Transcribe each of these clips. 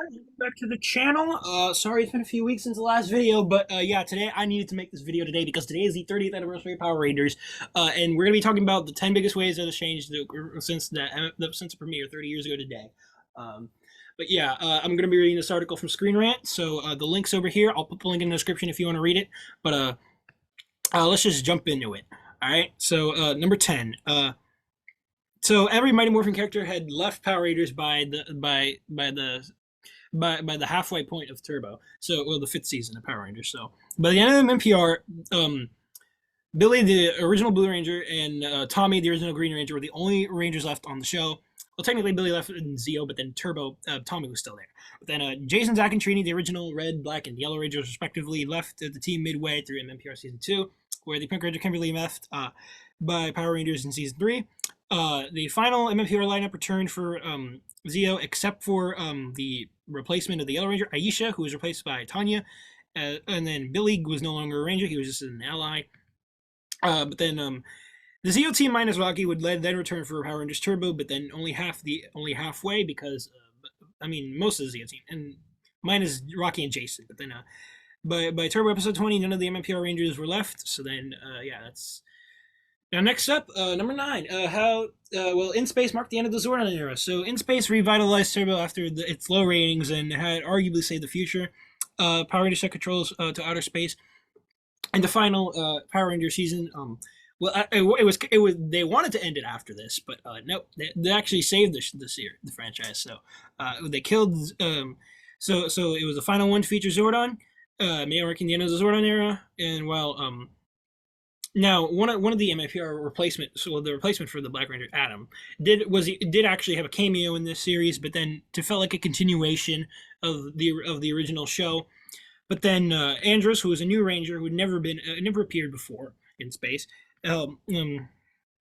welcome back to the channel. Sorry it's been a few weeks since the last video, but yeah, today I needed to make this video today because today is the 30th anniversary of Power Rangers, and we're gonna be talking about the 10 biggest ways that has changed since the premiere 30 years ago today. Um, but yeah, I'm gonna be reading this article from ScreenRant, so the link's over here. I'll put the link in the description if you want to read it. But let's just jump into it. All right. So number 10. So every Mighty Morphin character had left Power Rangers by the halfway point of Turbo. So, well, the fifth season of Power Rangers. So, by the end of the MPR, Billy, the original Blue Ranger, and Tommy, the original Green Ranger, were the only Rangers left on the show. Well, technically, Billy left in Zeo, but then Turbo, Tommy was still there. But then Jason, Zach, and Trini, the original Red, Black, and Yellow Rangers, respectively, left the team midway through MPR Season 2, where the Pink Ranger Kimberly left by Power Rangers in Season 3. The final MMPR lineup returned for Zeo, except for the replacement of the Yellow Ranger, Aisha, who was replaced by Tanya. And then Billy was no longer a Ranger, he was just an ally. But then the Zeo team minus Rocky would then return for Power Rangers Turbo, but then only halfway because I mean most of the Zeo team and minus Rocky and Jason. But then by Turbo episode 20, none of the MMPR Rangers were left. So then yeah, that's. Now, next up, number 9, how In Space marked the end of the Zordon era. So, In Space revitalized Turbo after its low ratings and had arguably saved the future. Power Rangers set controls to outer space, and the final Power Ranger season. Well, it was they wanted to end it after this, but no, they actually saved the franchise. So, they killed. So it was the final one to feature Zordon, marking the end of the Zordon era, and while Now, one of the MIPR replacement, so the replacement for the Black Ranger, Adam, did actually have a cameo in this series, but then it felt like a continuation of the original show. But then Andros, who was a new Ranger who had never appeared before in space, led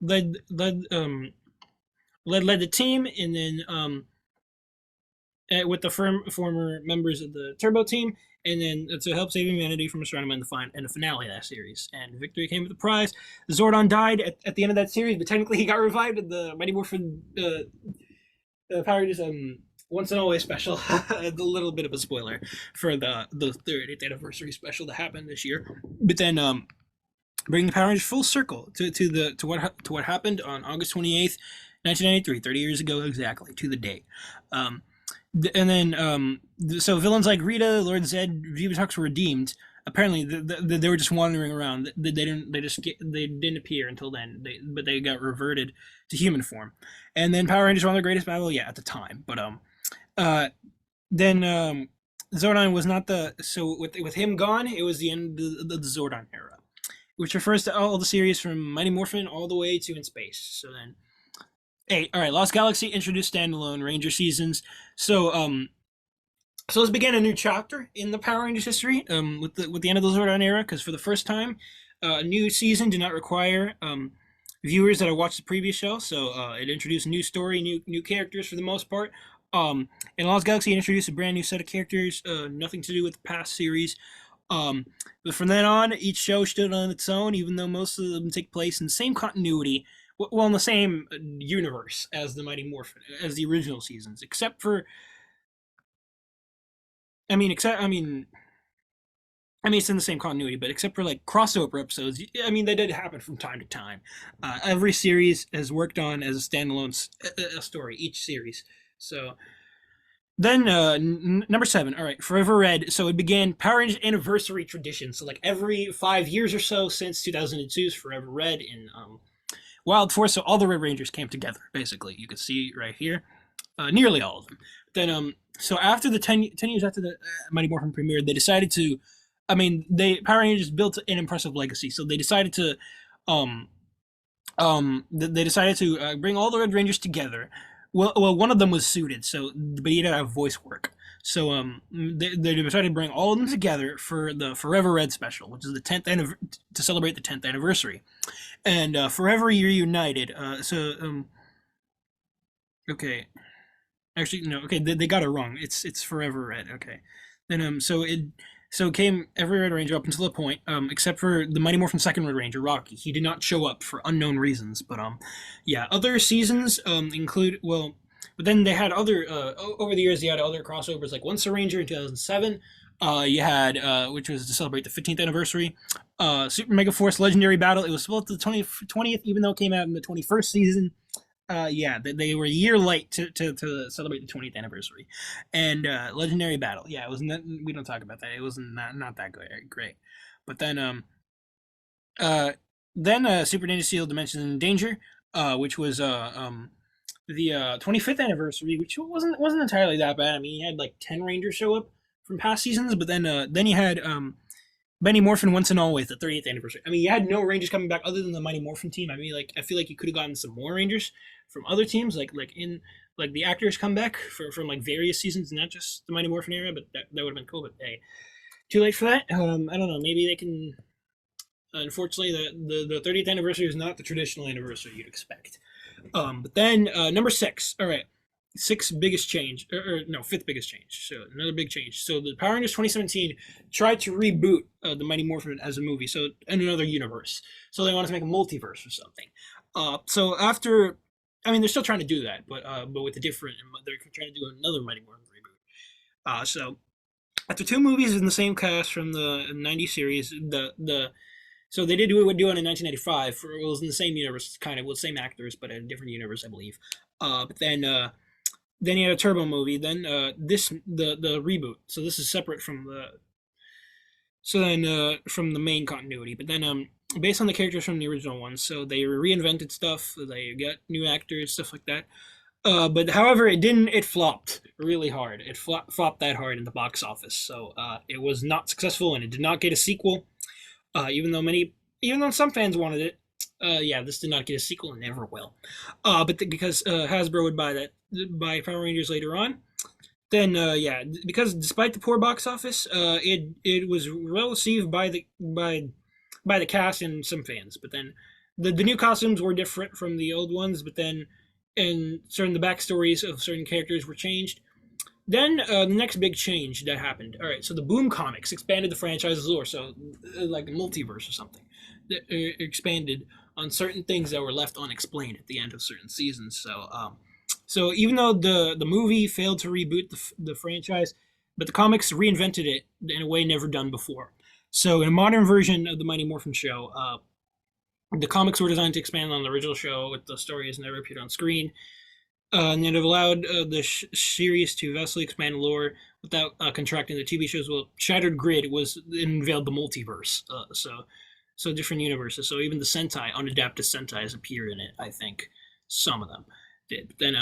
the team, and then with the former members of the Turbo team, and then to help save humanity from Astronema in the finale of that series. And victory came with the prize. Zordon died at the end of that series, but technically he got revived in the Mighty Morphin Power Rangers Once and Always special. A little bit of a spoiler for the 30th anniversary special that happened this year. But then bringing the Power Rangers full circle to what happened on August 28th, 1993, 30 years ago exactly, to the date. And then, so villains like Rita, Lord Zed, Viva were redeemed. Apparently, they were just wandering around. They didn't appear until then. But they got reverted to human form. And then Power Rangers won their greatest battle, yeah, at the time. But then Zordon was not so with him gone, it was the end of the Zordon era, which refers to all the series from Mighty Morphin all the way to In Space. So then. 8. All right, Lost Galaxy introduced standalone Ranger seasons. So let's begin a new chapter in the Power Rangers history with the end of the Zordon era, because for the first time, a new season did not require viewers that had watched the previous show. So it introduced a new story, new characters for the most part. In Lost Galaxy, it introduced a brand new set of characters, nothing to do with the past series. But from then on, each show stood on its own, even though most of them take place in the same continuity. Well, in the same universe as the Mighty Morphin, as the original seasons, except for, I mean, it's in the same continuity, but except for like crossover episodes, I mean, they did happen from time to time. Every series has worked on as a standalone story, each series. So then number 7, all right, Forever Red. So it began Power Rangers anniversary tradition. So like every 5 years or so since 2002's Forever Red in Wild Force, so all the Red Rangers came together, basically. You can see right here. Nearly all of them. Then, so after the 10 years after the Mighty Morphin premiere, they decided to, Power Rangers built an impressive legacy, so they decided to, bring all the Red Rangers together. Well, one of them was suited, but he didn't have voice work. So they decided to bring all of them together for the Forever Red special, which is the 10th to celebrate the 10th anniversary, and Forever Reunited. Okay, actually no. Okay, they got it wrong. It's Forever Red. Okay, then so came every Red Ranger up until the point, except for the Mighty Morphin second Red Ranger, Rocky. He did not show up for unknown reasons, but yeah, other seasons include But then they had other over the years. They had other crossovers like Once a Ranger in 2007. You had which was to celebrate the 15th anniversary. Super Mega Force Legendary Battle. It was supposed to the 20th, even though it came out in the 21st season. Yeah, they were a year late to celebrate the 20th anniversary, and Legendary Battle. Yeah, it was. Not, we don't talk about that. It was not that great. But uh, then Super Ninja Steel Dimensions in Danger, which was the 25th anniversary, which wasn't entirely that bad. I mean, you had like 10 Rangers show up from past seasons, but then you had Benny Morphin Once and Always, the 30th anniversary. I mean, you had no Rangers coming back other than the Mighty Morphin team. I mean, like I feel like you could have gotten some more Rangers from other teams, like the actors come back from like various seasons, not just the Mighty Morphin era, but that would have been cool. But hey, too late for that. I don't know. Maybe they can. Unfortunately, the 30th anniversary is not the traditional anniversary you'd expect. But then number six. All right, sixth biggest change, or no, fifth biggest change. So another big change. So the Power Rangers 2017 tried to reboot the Mighty Morphin as a movie, so in another universe. So they wanted to make a multiverse or something. So after, I mean, they're still trying to do that, but with a different. They're trying to do another Mighty Morphin reboot. So after two movies in the same cast from the '90s series, the so they did what do it in 1995. It was in the same universe, kind of, with same actors, but in a different universe, I believe. But then you had a Turbo movie. Then the reboot. So this is separate from from the main continuity. But then based on the characters from the original ones, so they reinvented stuff. They got new actors, stuff like that. But however, it didn't. It flopped really hard. It flopped that hard in the box office. So it was not successful, and it did not get a sequel. Even though some fans wanted it, yeah, this did not get a sequel and never will. Because Hasbro would buy Power Rangers later on, then yeah, because despite the poor box office, it was well received by the cast and some fans. But then the new costumes were different from the old ones. But then and the backstories of certain characters were changed. Then the next big change that happened. All right, so the Boom Comics expanded the franchise's lore, so like a multiverse or something, that expanded on certain things that were left unexplained at the end of certain seasons. So even though the movie failed to reboot the franchise, but the comics reinvented it in a way never done before. So in a modern version of the Mighty Morphin show, the comics were designed to expand on the original show with the stories never appeared on screen. And it allowed the series to vastly expand lore without contracting the TV shows. Well, Shattered Grid unveiled the multiverse, so different universes. So even the Sentai, unadapted Sentais, appear in it. I think some of them did. Then,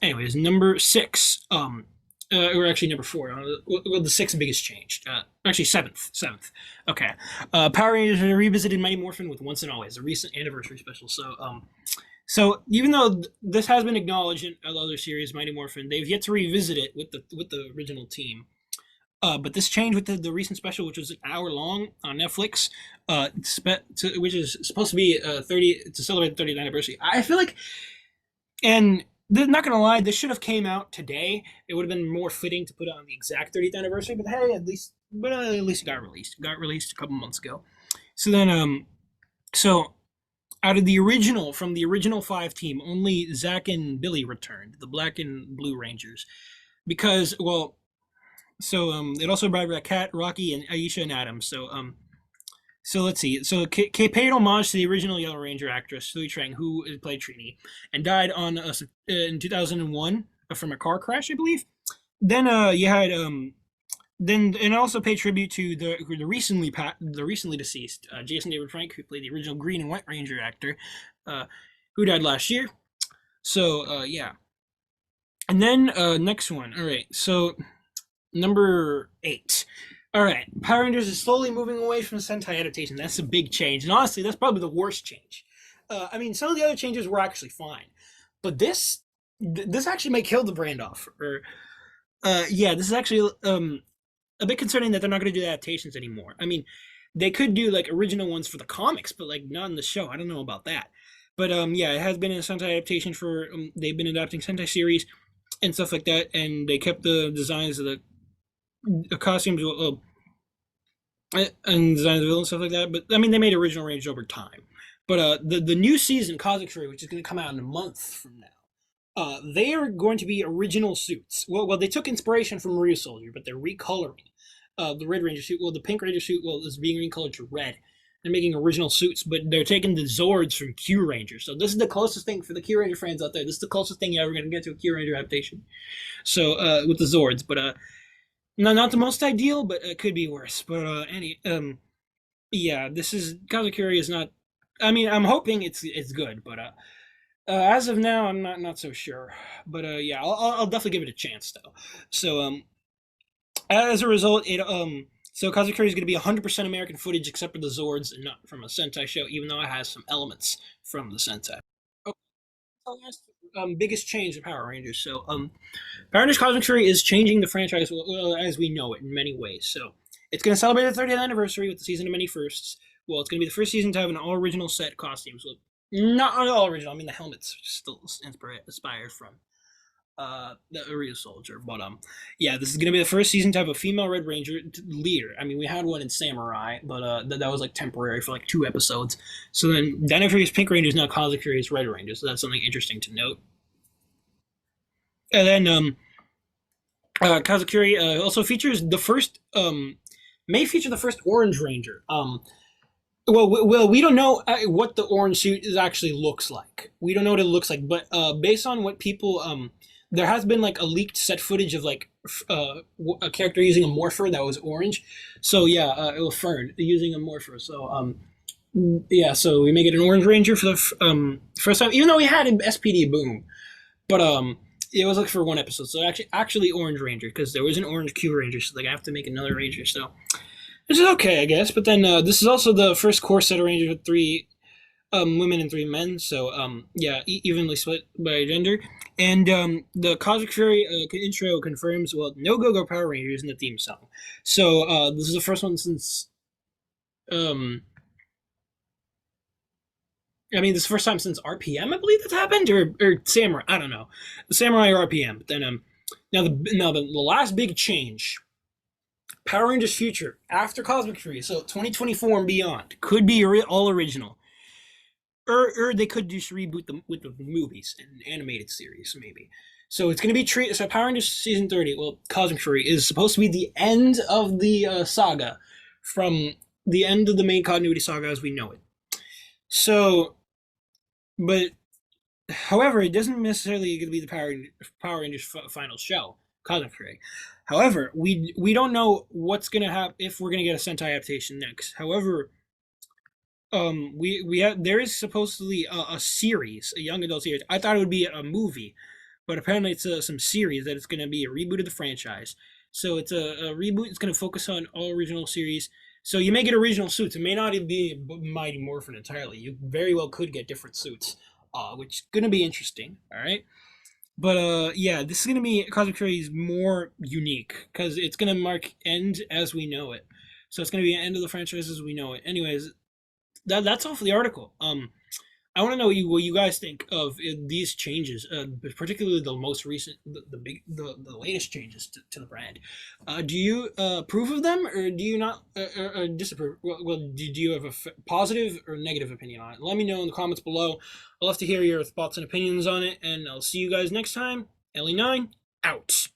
anyways, number six, or actually number four. Well, the sixth biggest change. Actually, seventh. Okay, Power Rangers revisited Mighty Morphin with Once and Always, a recent anniversary special. So even though this has been acknowledged in other series, Mighty Morphin, they've yet to revisit it with the original team. But this change with the recent special, which was an hour long on Netflix, which is supposed to be 30 to celebrate the 30th anniversary. I feel like, and not gonna lie, this should have came out today. It would have been more fitting to put it on the exact 30th anniversary. But hey, at least it got released. It got released a couple months ago. So then, out of from the original 5 team, only Zach and Billy returned, the Black and Blue Rangers, because it also brought back Kat, Rocky, and Aisha and Adam. So let's see. So paid homage to the original Yellow Ranger actress Sui Trang, who played Trini, and died in 2001 from a car crash, I believe. Then you had and also pay tribute to the recently deceased Jason David Frank, who played the original Green and White Ranger actor, who died last year. So yeah, and then next one. All right, so number 8. All right, Power Rangers is slowly moving away from the Sentai adaptation. That's a big change, and honestly, that's probably the worst change. I mean, some of the other changes were actually fine, but this actually may kill the brand off. Yeah, this is actually a bit concerning that they're not going to do adaptations anymore. I mean, they could do like original ones for the comics, but like not in the show. I don't know about that. But yeah, it has been a Sentai adaptation for. They've been adapting Sentai series and stuff like that, and they kept the designs of the costumes and designs of villains and stuff like that. But I mean, they made original Rangers over time. But the new season, Cosmic Fury, which is going to come out in a month from now, they are going to be original suits. Well, they took inspiration from Maria Soldier, but they're recoloring the Red Ranger suit. Well, the Pink Ranger suit is being recolored to red. They're making original suits, but they're taking the Zords from Q Ranger. So this is the closest thing for the Q Ranger fans out there. This is the closest thing you're ever going to get to a Q Ranger adaptation. So with the Zords, but not the most ideal, but it could be worse. But yeah, this is Kazakuri is not. I mean, I'm hoping it's good, but as of now, I'm not so sure. But yeah, I'll definitely give it a chance though. So as a result, so Kazakuri is going to be 100% American footage except for the Zords and not from a Sentai show, even though it has some elements from the Sentai. Okay, so last biggest change in Power Rangers. So Power Rangers Cosmic Fury is changing the franchise as we know it in many ways. So it's going to celebrate the 30th anniversary with the season of many firsts. Well, it's going to be the first season to have an all original set costumes. Well, not all original. I mean, the helmets still inspired from the Area Soldier. But yeah, this is gonna be the first season to have a female Red Ranger leader. I mean, we had one in Samurai, but that was like temporary for like 2 episodes. So then Dino Fury's Pink Ranger is now Kazakuri's Red Ranger. So that's something interesting to note. And then Kazakuri also features the first may feature the first Orange Ranger. Well, we don't know what the orange suit actually looks like. We don't know what it looks like, but based on what people there has been like a leaked set footage of like a character using a morpher that was orange. So yeah, it was Fern using a morpher. So yeah, so we make it an Orange Ranger for the first time, even though we had an SPD Boom, but it was like for 1 episode. So actually Orange Ranger because there was an Orange Q Ranger, so like I have to make another Ranger. So which is okay, I guess. But then this is also the first core set of Rangers with 3 women and 3 men. So yeah, evenly split by gender. And the Cosmic Fury intro confirms, well, no Go-Go Power Rangers in the theme song. So this is the first one since, I mean, this is the first time since RPM, I believe that's happened, or Samurai, I don't know. The Samurai or RPM. But then now the last big change, Power Rangers Future after Cosmic Fury, so 2024 and beyond, could be all original. Or they could just reboot them with the movies and animated series, maybe. So it's going to be so Power Rangers Season 30, well, Cosmic Fury, is supposed to be the end of the saga, from the end of the main continuity saga as we know it. So, but, however, it doesn't necessarily going to be the Power Rangers final show, Cosmic Fury. However, we don't know what's going to happen, if we're going to get a Sentai adaptation next. However, we have, there is supposedly a series, a young adult series. I thought it would be a movie, but apparently it's some series that it's going to be a reboot of the franchise. So it's a reboot. It's going to focus on all original series. So you may get original suits. It may not even be Mighty Morphin entirely. You very well could get different suits, which is going to be interesting. All right. But yeah, this is going to be Cosmic Fury more unique because it's going to mark end as we know it. So it's going to be an end of the franchise as we know it. Anyways, that's all for the article. I want to know what you guys think of these changes, particularly the most recent, the latest changes to the brand. Do you approve of them, or do you not disapprove? Well, do you have a positive or negative opinion on it? Let me know in the comments below. I'd love to hear your thoughts and opinions on it, and I'll see you guys next time. Ellie9 out.